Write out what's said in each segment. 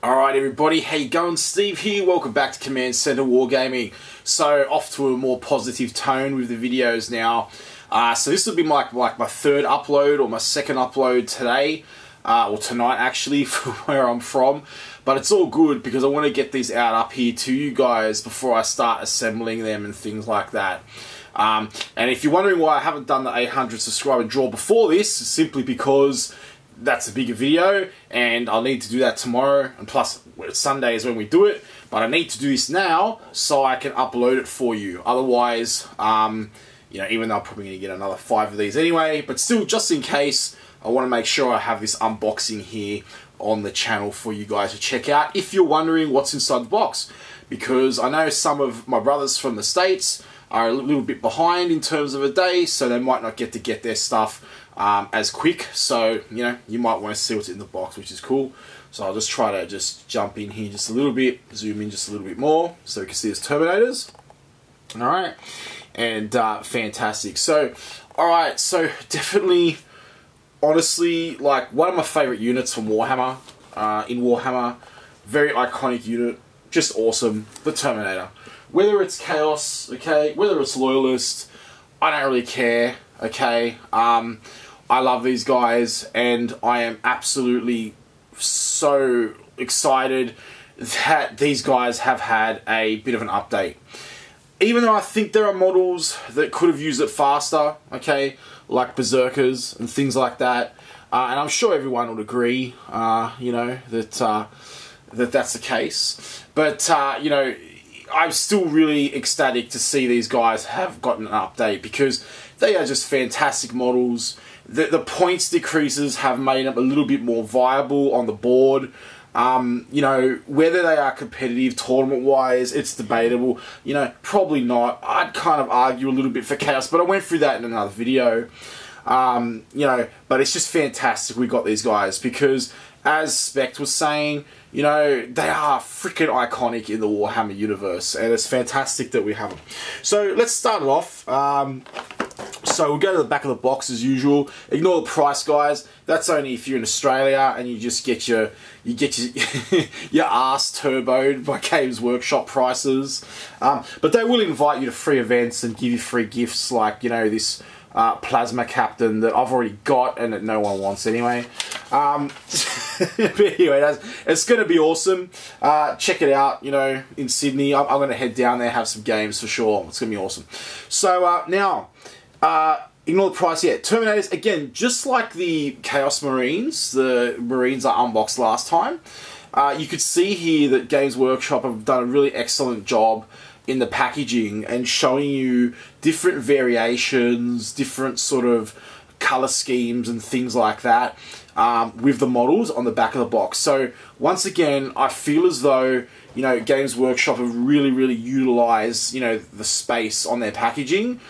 Alright everybody, how you going? Steve here, welcome back to Command Center Wargaming. So off to a more positive tone with the videos now. So this will be like my third upload or my second upload today, or tonight actually, from where I'm from. But it's all good because I want to get these out up here to you guys before I start assembling them and things like that. And if you're wondering why I haven't done the 800 subscriber draw before this, it's simply because that's a bigger video and I'll need to do that tomorrow, and plus Sunday is when we do it, but I need to do this now so I can upload it for you. Otherwise, you know, even though I'm probably going to get another 5 of these anyway, but still, just in case, I want to make sure I have this unboxing here on the channel for you guys to check out if you're wondering what's inside the box, because I know some of my brothers from the States are a little bit behind in terms of a day, so they might not get to get their stuff as quick. So, you know, you might want to see what's in the box, which is cool. So I'll just try to just jump in here just a little bit, zoom in just a little bit more so we can see there's Terminators. Alright, and fantastic. So, alright, so definitely, honestly, like one of my favourite units from Warhammer, in Warhammer, very iconic unit, just awesome, the Terminator. Whether it's Chaos, okay, whether it's Loyalist, I don't really care, okay. I love these guys and I am absolutely so excited that these guys have had a bit of an update. Even though I think there are models that could have used it faster, okay, like Berserkers and things like that, and I'm sure everyone would agree, you know, that that's the case. But you know, I'm still really ecstatic to see these guys have gotten an update because they are just fantastic models. The points decreases have made them a little bit more viable on the board. You know, whether they are competitive tournament-wise, it's debatable. You know, probably not. I'd kind of argue a little bit for Chaos, but I went through that in another video. You know, but it's just fantastic we got these guys because, as Spect was saying, you know, they are freaking iconic in the Warhammer universe, and it's fantastic that we have them. So let's start it off. So we'll go to the back of the box as usual. Ignore the price, guys. That's only if you're in Australia and you just get your your ass turboed by Games Workshop prices. But they will invite you to free events and give you free gifts, like, you know, this plasma captain that I've already got and that no one wants anyway. But anyway, it's going to be awesome. Check it out, you know, in Sydney. I'm going to head down there, have some games for sure. It's going to be awesome. So now, ignore the price yet. Terminators, again, just like the Chaos Marines, the Marines I unboxed last time, you could see here that Games Workshop have done a really excellent job in the packaging and showing you different variations, different sort of color schemes and things like that with the models on the back of the box. So once again, I feel as though, you know, Games Workshop have really utilized, you know, the space on their packaging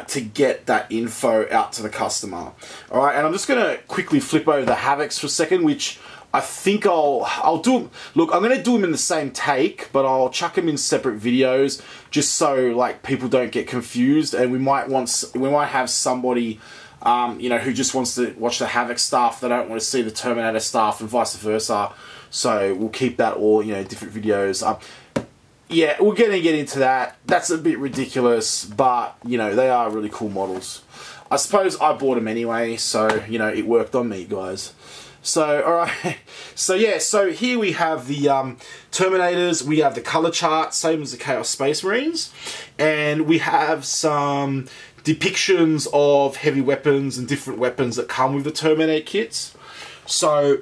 to get that info out to the customer. All right, and I'm just gonna quickly flip over the Havocs for a second, which I think I'll do them. Look, I'm going to do them in the same take, but I'll chuck them in separate videos just so like people don't get confused, and we might have somebody you know, who just wants to watch the Havoc stuff, they don't want to see the Terminator stuff, and vice versa. So we'll keep that all, you know, different videos. Yeah, we're going to get into that. That's a bit ridiculous, but you know, they are really cool models. I suppose I bought them anyway, so you know, it worked on me, guys. So, alright, so yeah, so here we have the Terminators, we have the color chart, same as the Chaos Space Marines, and we have some depictions of heavy weapons and different weapons that come with the Terminator kits. So,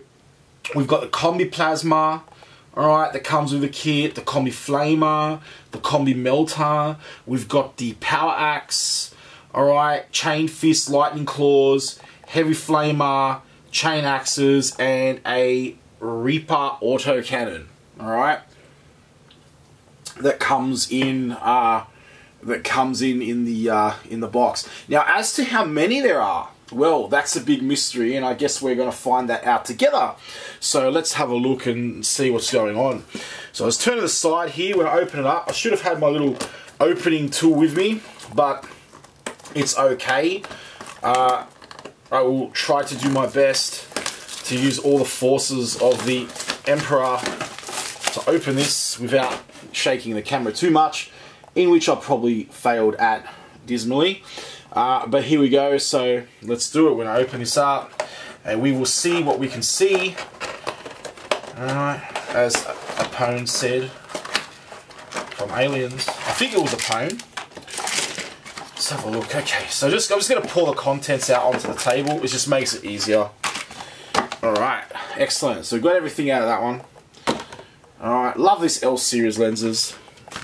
we've got the Combi Plasma, alright, that comes with the kit, the Combi Flamer, the Combi Melter, we've got the Power Axe, alright, Chain Fist Lightning Claws, Heavy Flamer, Chain Axes, and a Reaper autocannon. All right, that comes in in the box. Now, as to how many there are, well, that's a big mystery, and I guess we're going to find that out together. So let's have a look and see what's going on. So let's turn to the side here. When I open it up, I should have had my little opening tool with me, but it's okay. I will try to do my best to use all the forces of the Emperor to open this without shaking the camera too much, in which I probably failed at dismally. But here we go, so let's do it. We're going to open this up and we will see what we can see. Alright, as Apone said from Aliens. I think it was Apone. Let's have a look. Okay, so I'm just going to pour the contents out onto the table. It just makes it easier. Alright, excellent. So we've got everything out of that one. Alright, love this L series lenses.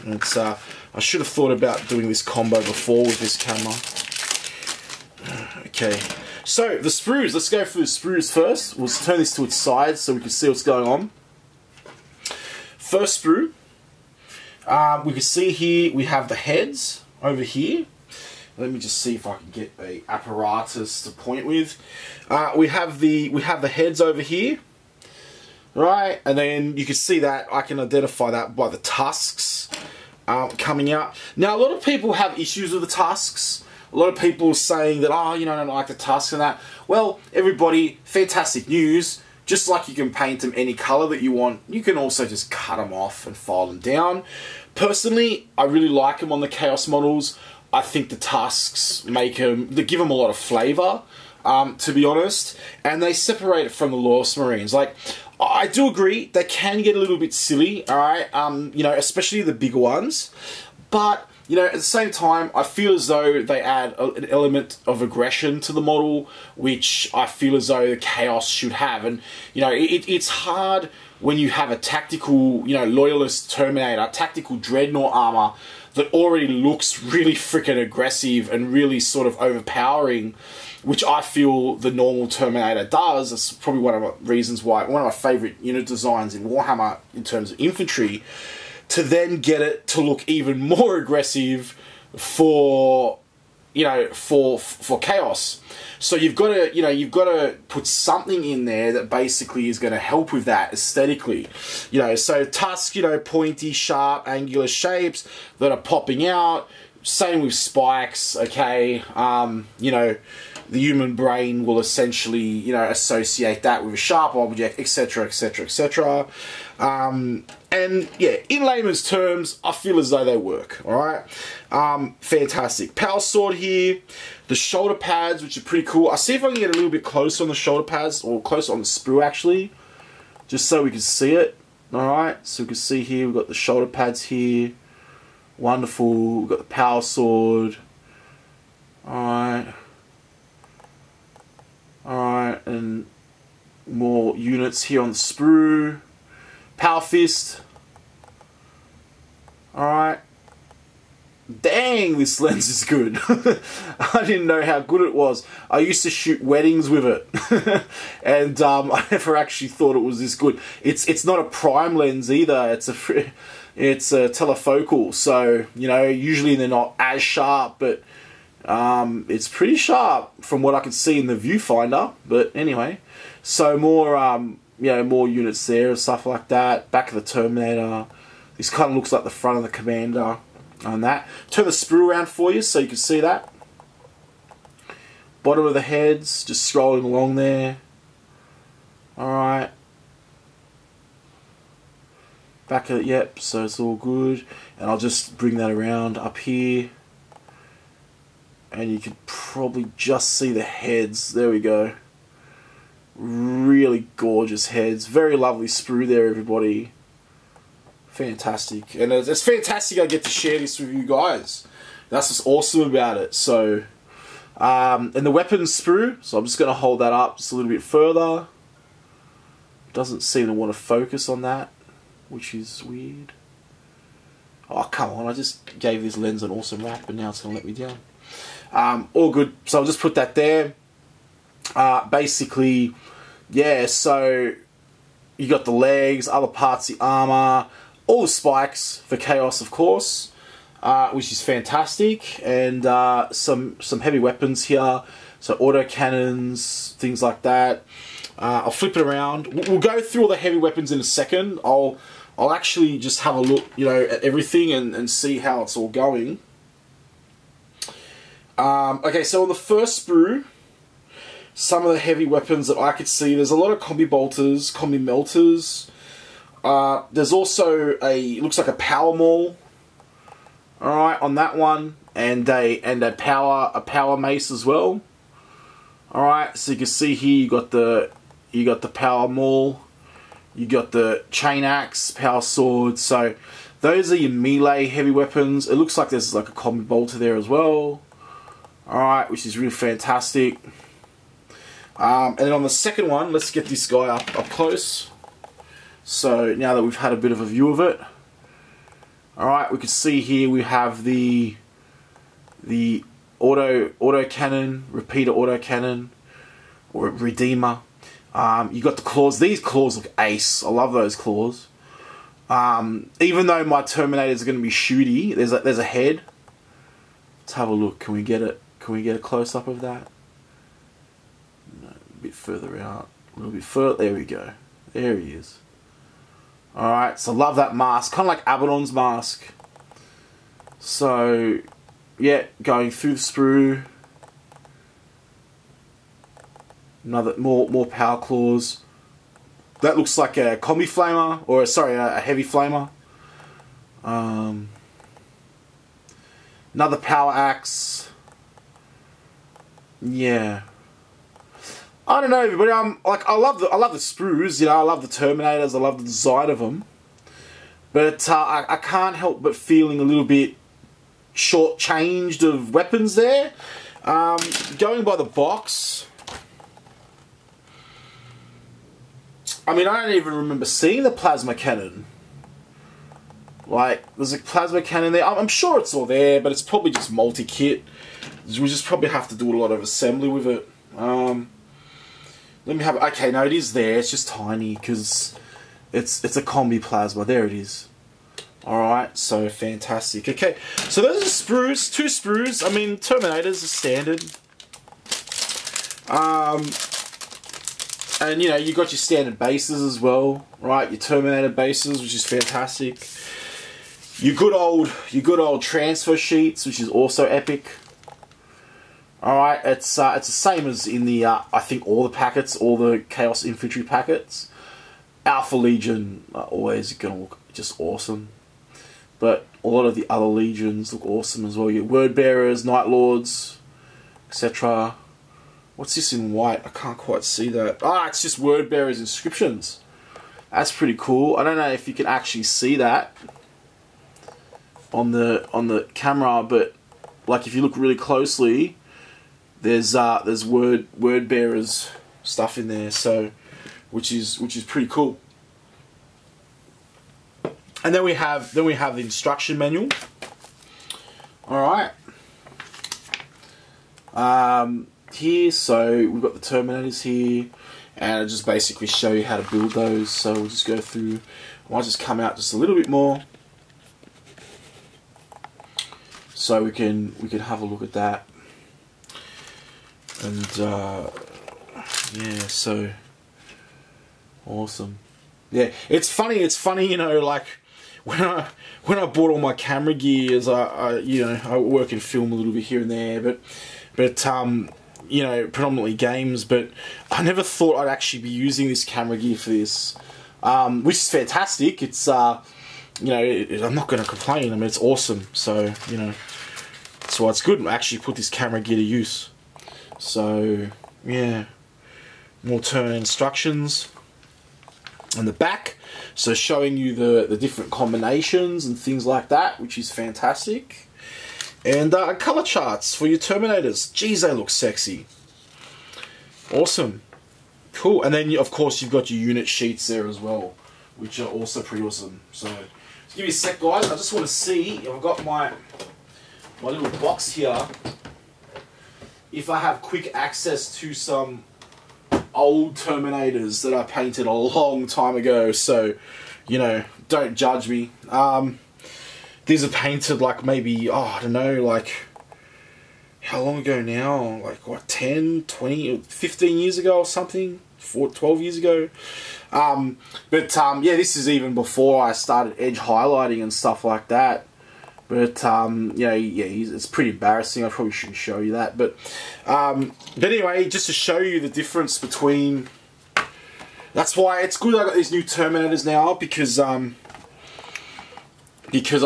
It's I should have thought about doing this combo before with this camera. Okay, so the sprues. Let's go through the sprues first. We'll turn this to its side so we can see what's going on. First sprue. We can see here we have the heads over here. Let me just see if I can get a apparatus to point with. We have the heads over here, right? And then you can see that I can identify that by the tusks coming out. Now, a lot of people have issues with the tusks. A lot of people saying that, oh, you know, I don't like the tusks and that. Well, everybody, fantastic news. Just like you can paint them any color that you want, you can also just cut them off and file them down. Personally, I really like them on the Chaos models. I think the tusks make them, they give them a lot of flavor, to be honest, and they separate it from the Loyalist Marines. Like, I do agree, they can get a little bit silly, alright, you know, especially the bigger ones, but, you know, at the same time, I feel as though they add an element of aggression to the model, which I feel as though the Chaos should have, and, you know, it's hard when you have a tactical, you know, Loyalist Terminator, tactical Dreadnought armor, that already looks really freaking aggressive and really sort of overpowering, which I feel the normal Terminator does. That's probably one of the reasons why, one of my favourite unit designs in Warhammer in terms of infantry, to then get it to look even more aggressive for, you know, for Chaos. So you've got to, you know, you've got to put something in there that basically is going to help with that aesthetically. You know, so tusks, you know, pointy, sharp, angular shapes that are popping out. Same with spikes, okay. You know, the human brain will essentially, you know, associate that with a sharp object, etc., etc., etc. And yeah, in layman's terms, I feel as though they work, alright? Fantastic. Power sword here. The shoulder pads, which are pretty cool. I'll see if I can get a little bit closer on the shoulder pads, or closer on the sprue actually, just so we can see it. Alright, so we can see here, we've got the shoulder pads here. Wonderful. We've got the power sword. Alright. Alright, and more units here on the sprue. Power fist. Alright. Dang, this lens is good. I didn't know how good it was. I used to shoot weddings with it. And I never actually thought it was this good. It's not a prime lens either. It's a telefocal. So, you know, usually they're not as sharp, but it's pretty sharp from what I can see in the viewfinder. But anyway, so more you know, more units there and stuff like that. Back of the Terminator. This kind of looks like the front of the Commander on that. Turn the sprue around for you so you can see that. Bottom of the heads, just scrolling along there. Alright. Back of it, yep, so it's all good. And I'll just bring that around up here. And you can probably just see the heads. There we go. Really gorgeous heads. Very lovely sprue there, everybody. Fantastic. And it's fantastic I get to share this with you guys. That's what's awesome about it. So, and the weapons sprue. So I'm just going to hold that up just a little bit further. Doesn't seem to want to focus on that, which is weird. Oh, come on. I just gave this lens an awesome wrap, and now it's going to let me down. All good. So I'll just put that there. Basically, yeah, so you got the legs, other parts of the armor, all the spikes for Chaos, of course, which is fantastic, and some heavy weapons here, so auto cannons, things like that. I'll flip it around. We'll go through all the heavy weapons in a second. I'll actually just have a look, you know, at everything and see how it's all going. Okay, so on the first sprue, some of the heavy weapons that I could see, there's a lot of combi bolters, combi melters. There's also looks like a power maul. All right, on that one, and a power mace as well. All right, so you can see here you got the power maul, you got the chain axe, power sword. So those are your melee heavy weapons. It looks like there's like a combi bolter there as well. All right, which is really fantastic. And then on the second one, let's get this guy up close. So now that we've had a bit of a view of it. Alright, we can see here we have the auto cannon, repeater auto cannon, or redeemer. You got the claws. These claws look ace. I love those claws. Even though my Terminators are going to be shooty, there's a head. Let's have a look. Can we get it? Can we get a close up of that? No, a bit further out. A little bit further. There we go. There he is. Alright, so love that mask. Kind of like Abaddon's mask. So, yeah, going through the sprue. Another, more power claws. That looks like a combi flamer, or sorry, a heavy flamer. Another power axe. Yeah. I don't know, everybody. I love the sprues. You know, I love the Terminators. I love the design of them. But I can't help but feeling a little bit short-changed of weapons there. Going by the box, I mean, I don't even remember seeing the plasma cannon. Like, there's a plasma cannon there. I'm sure it's all there, but it's probably just multi-kit. We just probably have to do a lot of assembly with it. Let me have. Okay, no, it is there. It's just tiny because it's a combi plasma. There it is. All right, so fantastic. Okay, so those are sprues, 2 sprues. I mean, Terminators are standard. And you know, you got your standard bases as well, right? Your Terminator bases, which is fantastic. Your good old transfer sheets, which is also epic. Alright, it's the same as in the, I think all the packets, all the Chaos Infantry packets. Alpha Legion are always going to look just awesome. But a lot of the other Legions look awesome as well. Your Word Bearers, Night Lords, etc. What's this in white? I can't quite see that. Ah, it's just Word Bearers inscriptions. That's pretty cool. I don't know if you can actually see that on the camera, but like if you look really closely, there's word bearers stuff in there, so which is pretty cool. And then we have the instruction manual. All right. Here, so we've got the Terminators here, and I'll just basically show you how to build those. So we'll just go through. I might just come out just a little bit more, so we can have a look at that. And yeah, so awesome. Yeah, it's funny, you know, like when I bought all my camera gears, you know, I work in film a little bit here and there, but you know, predominantly games, but I never thought I'd actually be using this camera gear for this, which is fantastic. It's you know, I'm not going to complain. I mean, it's awesome. So you know, that's why it's good to actually put this camera gear to use. So yeah, more turn instructions on the back, so showing you the different combinations and things like that, which is fantastic. And color charts for your Terminators. Geez, they look sexy. Awesome. Cool. And then of course you've got your unit sheets there as well, which are also pretty awesome. So just give me a sec, guys. I just want to see if I've got my little box here, if I have quick access to some old Terminators that I painted a long time ago. So, you know, don't judge me. These are painted like maybe, oh, I don't know, like, how long ago now? Like, what, 10, 20, 15 years ago or something? 12 years ago? Yeah, this is even before I started edge highlighting and stuff like that. But, yeah, it's pretty embarrassing. I probably shouldn't show you that. But anyway, just to show you the difference between That's why it's good I got these new Terminators now, because I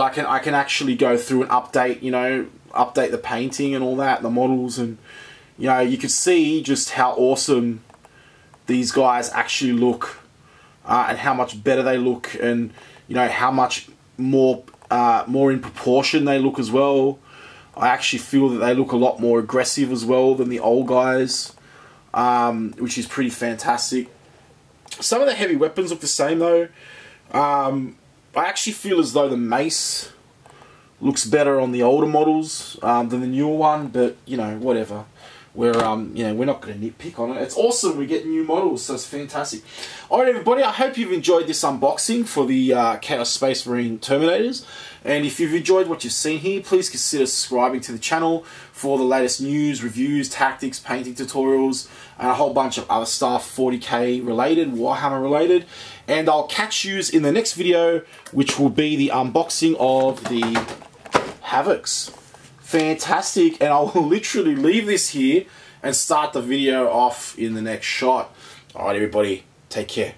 can actually go through and update, you know, update the painting and all that, the models, and you know, you can see just how awesome these guys actually look, and how much better they look, and you know how much more in proportion they look as well. I actually feel that they look a lot more aggressive as well than the old guys, which is pretty fantastic. Some of the heavy weapons look the same though. I actually feel as though the mace looks better on the older models than the newer one, but you know, whatever. We're you know, we're not going to nitpick on it. It's awesome we get new models, so it's fantastic. Alright everybody, I hope you've enjoyed this unboxing for the Chaos Space Marine Terminators. And if you've enjoyed what you've seen here, please consider subscribing to the channel for the latest news, reviews, tactics, painting tutorials, and a whole bunch of other stuff 40k related, Warhammer related. And I'll catch you in the next video, which will be the unboxing of the Havocs. Fantastic, and I will literally leave this here and start the video off in the next shot. Alright everybody, take care.